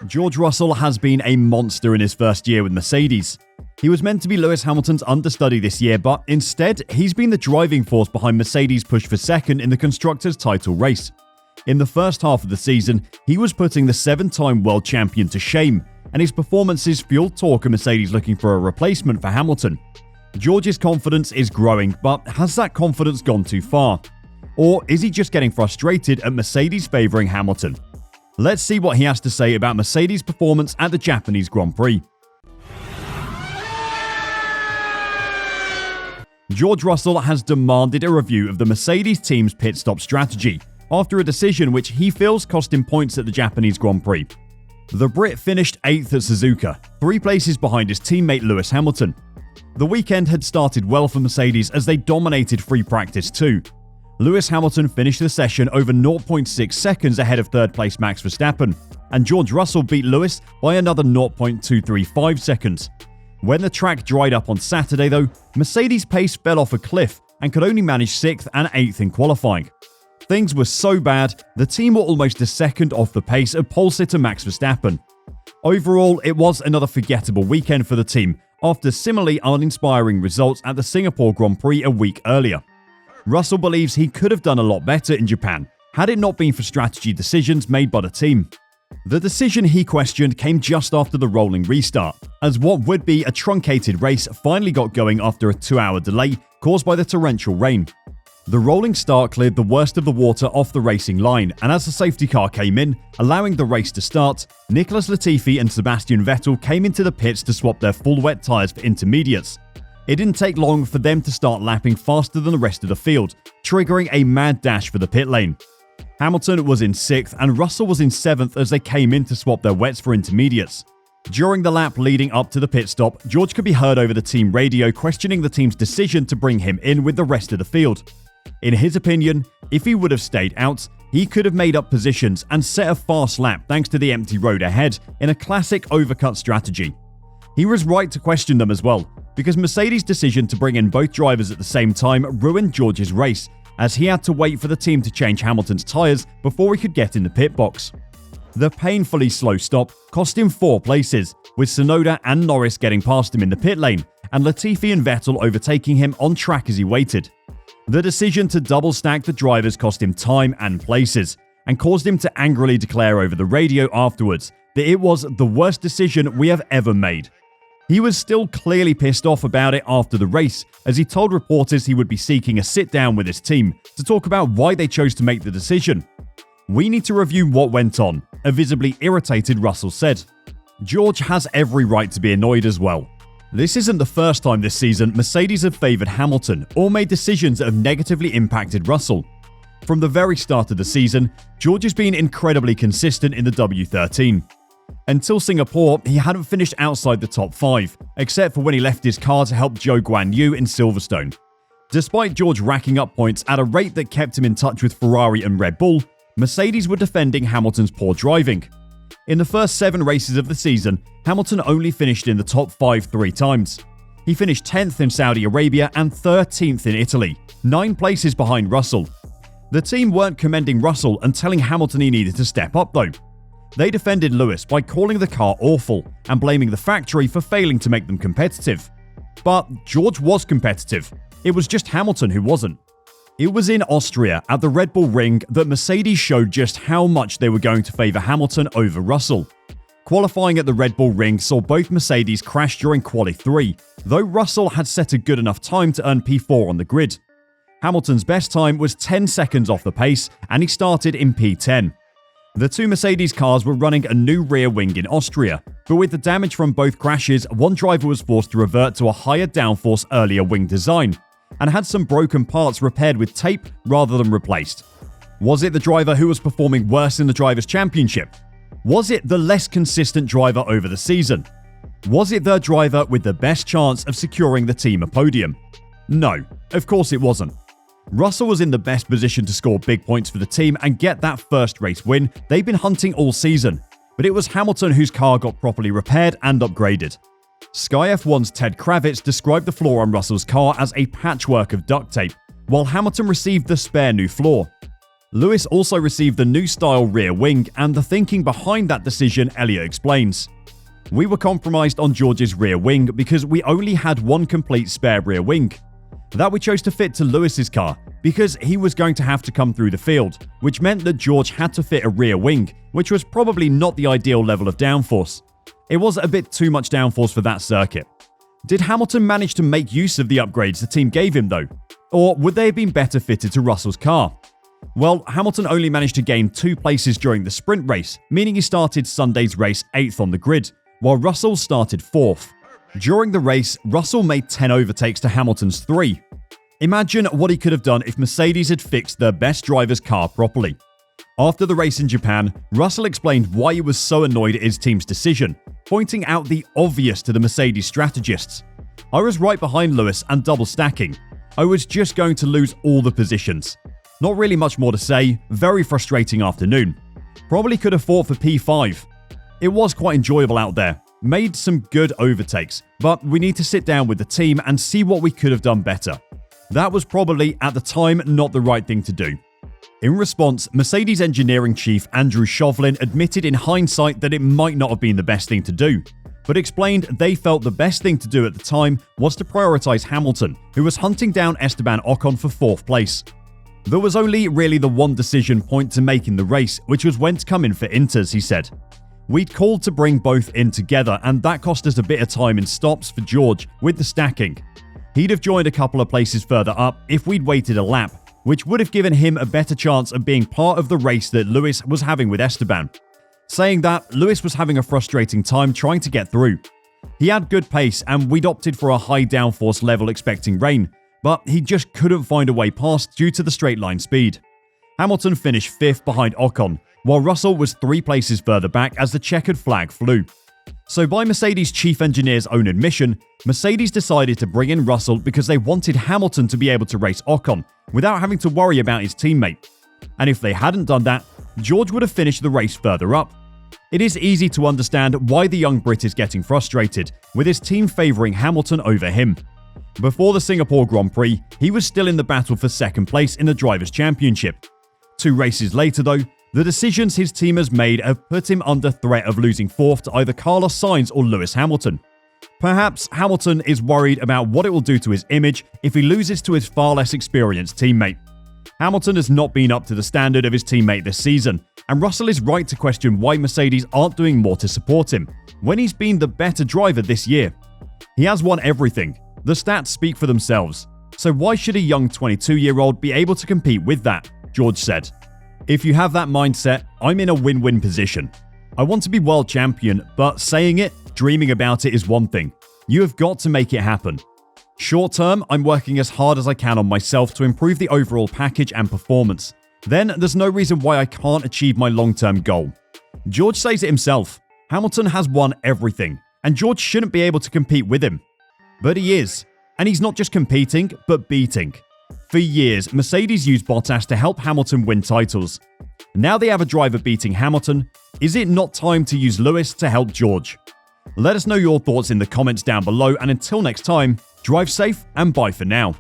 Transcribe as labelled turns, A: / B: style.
A: George Russell has been a monster in his first year with Mercedes. He was meant to be Lewis Hamilton's understudy this year, but instead, he's been the driving force behind Mercedes' push for second in the Constructors' title race. In the first half of the season, he was putting the 7-time world champion to shame, and his performances fueled talk of Mercedes looking for a replacement for Hamilton. George's confidence is growing, but has that confidence gone too far? Or is he just getting frustrated at Mercedes favouring Hamilton? Let's see what he has to say about Mercedes' performance at the Japanese Grand Prix. George Russell has demanded a review of the Mercedes team's pit stop strategy after a decision which he feels cost him points at the Japanese Grand Prix. The Brit finished 8th at Suzuka, 3 places behind his teammate Lewis Hamilton. The weekend had started well for Mercedes as they dominated free practice too. Lewis Hamilton finished the session over 0.6 seconds ahead of third-place Max Verstappen, and George Russell beat Lewis by another 0.235 seconds. When the track dried up on Saturday though, Mercedes' pace fell off a cliff and could only manage 6th and 8th in qualifying. Things were so bad, the team were almost a second off the pace of pole sitter Max Verstappen. Overall, it was another forgettable weekend for the team after similarly uninspiring results at the Singapore Grand Prix a week earlier. Russell believes he could have done a lot better in Japan had it not been for strategy decisions made by the team. The decision he questioned came just after the rolling restart, as what would be a truncated race finally got going after a 2-hour delay caused by the torrential rain. The rolling start cleared the worst of the water off the racing line, and as the safety car came in, allowing the race to start, Nicholas Latifi and Sebastian Vettel came into the pits to swap their full wet tyres for intermediates. It didn't take long for them to start lapping faster than the rest of the field, triggering a mad dash for the pit lane. Hamilton was in 6th and Russell was in 7th as they came in to swap their wets for intermediates. During the lap leading up to the pit stop, George could be heard over the team radio questioning the team's decision to bring him in with the rest of the field. In his opinion, if he would have stayed out, he could have made up positions and set a fast lap thanks to the empty road ahead in a classic overcut strategy. He was right to question them as well, because Mercedes' decision to bring in both drivers at the same time ruined George's race, as he had to wait for the team to change Hamilton's tyres before he could get in the pit box. The painfully slow stop cost him 4 places, with Tsunoda and Norris getting past him in the pit lane, and Latifi and Vettel overtaking him on track as he waited. The decision to double stack the drivers cost him time and places, and caused him to angrily declare over the radio afterwards that it was the worst decision we have ever made. He was still clearly pissed off about it after the race, as he told reporters he would be seeking a sit-down with his team to talk about why they chose to make the decision. "We need to review what went on," a visibly irritated Russell said. George has every right to be annoyed as well. This isn't the first time this season Mercedes have favoured Hamilton or made decisions that have negatively impacted Russell. From the very start of the season, George has been incredibly consistent in the W13. Until Singapore, he hadn't finished outside the top 5, except for when he left his car to help Zhou Guanyu in Silverstone. Despite George racking up points at a rate that kept him in touch with Ferrari and Red Bull, Mercedes were defending Hamilton's poor driving. In the first 7 races of the season, Hamilton only finished in the top 5 3 times. He finished 10th in Saudi Arabia and 13th in Italy, 9 places behind Russell. The team weren't commending Russell and telling Hamilton he needed to step up though. They defended Lewis by calling the car awful and blaming the factory for failing to make them competitive. But George was competitive. It was just Hamilton who wasn't. It was in Austria at the Red Bull Ring that Mercedes showed just how much they were going to favour Hamilton over Russell. Qualifying at the Red Bull Ring saw both Mercedes crash during Quali 3, though Russell had set a good enough time to earn P4 on the grid. Hamilton's best time was 10 seconds off the pace, and he started in P10. The 2 Mercedes cars were running a new rear wing in Austria, but with the damage from both crashes, one driver was forced to revert to a higher downforce earlier wing design, and had some broken parts repaired with tape rather than replaced. Was it the driver who was performing worse in the Drivers' Championship? Was it the less consistent driver over the season? Was it the driver with the best chance of securing the team a podium? No, of course it wasn't. Russell was in the best position to score big points for the team and get that first race win they've been hunting all season, but it was Hamilton whose car got properly repaired and upgraded. Sky F1's Ted Kravitz described the flaw on Russell's car as a patchwork of duct tape, while Hamilton received the spare new floor. Lewis also received the new style rear wing, and the thinking behind that decision, Elliott explains. We were compromised on George's rear wing because we only had one complete spare rear wing. That we chose to fit to Lewis's car because he was going to have to come through the field, which meant that George had to fit a rear wing, which was probably not the ideal level of downforce. It was a bit too much downforce for that circuit. Did Hamilton manage to make use of the upgrades the team gave him though? Or would they have been better fitted to Russell's car? Well, Hamilton only managed to gain 2 places during the sprint race, meaning he started Sunday's race 8th on the grid, while Russell started 4th. During the race, Russell made 10 overtakes to Hamilton's 3. Imagine what he could have done if Mercedes had fixed their best driver's car properly. After the race in Japan, Russell explained why he was so annoyed at his team's decision, pointing out the obvious to the Mercedes strategists. I was right behind Lewis and double stacking. I was just going to lose all the positions. Not really much more to say, very frustrating afternoon. Probably could have fought for P5. It was quite enjoyable out there, made some good overtakes, but we need to sit down with the team and see what we could have done better. That was probably, at the time, not the right thing to do. In response, Mercedes engineering chief Andrew Chauvelin admitted in hindsight that it might not have been the best thing to do, but explained they felt the best thing to do at the time was to prioritize Hamilton, who was hunting down Esteban Ocon for 4th place. There was only really the one decision point to make in the race, which was when to come in for inters, he said. We'd called to bring both in together, and that cost us a bit of time in stops for George with the stacking. He'd have joined a couple of places further up if we'd waited a lap, which would have given him a better chance of being part of the race that Lewis was having with Esteban. Saying that, Lewis was having a frustrating time trying to get through. He had good pace and we'd opted for a high downforce level expecting rain, but he just couldn't find a way past due to the straight line speed. Hamilton finished 5th behind Ocon, while Russell was 3 places further back as the checkered flag flew. So by Mercedes' chief engineer's own admission, Mercedes decided to bring in Russell because they wanted Hamilton to be able to race Ocon without having to worry about his teammate. And if they hadn't done that, George would have finished the race further up. It is easy to understand why the young Brit is getting frustrated, with his team favouring Hamilton over him. Before the Singapore Grand Prix, he was still in the battle for 2nd place in the Drivers' Championship. 2 races later though, the decisions his team has made have put him under threat of losing 4th to either Carlos Sainz or Lewis Hamilton. Perhaps Hamilton is worried about what it will do to his image if he loses to his far less experienced teammate. Hamilton has not been up to the standard of his teammate this season, and Russell is right to question why Mercedes aren't doing more to support him, when he's been the better driver this year. He has won everything. The stats speak for themselves. So why should a young 22-year-old be able to compete with that? George said. If you have that mindset, I'm in a win-win position. I want to be world champion, but saying it, dreaming about it is one thing. You have got to make it happen. Short term, I'm working as hard as I can on myself to improve the overall package and performance. Then there's no reason why I can't achieve my long-term goal. George says it himself. Hamilton has won everything, and George shouldn't be able to compete with him. But he is. And he's not just competing, but beating. For years, Mercedes used Bottas to help Hamilton win titles. Now they have a driver beating Hamilton. Is it not time to use Lewis to help George? Let us know your thoughts in the comments down below, and until next time, drive safe and bye for now.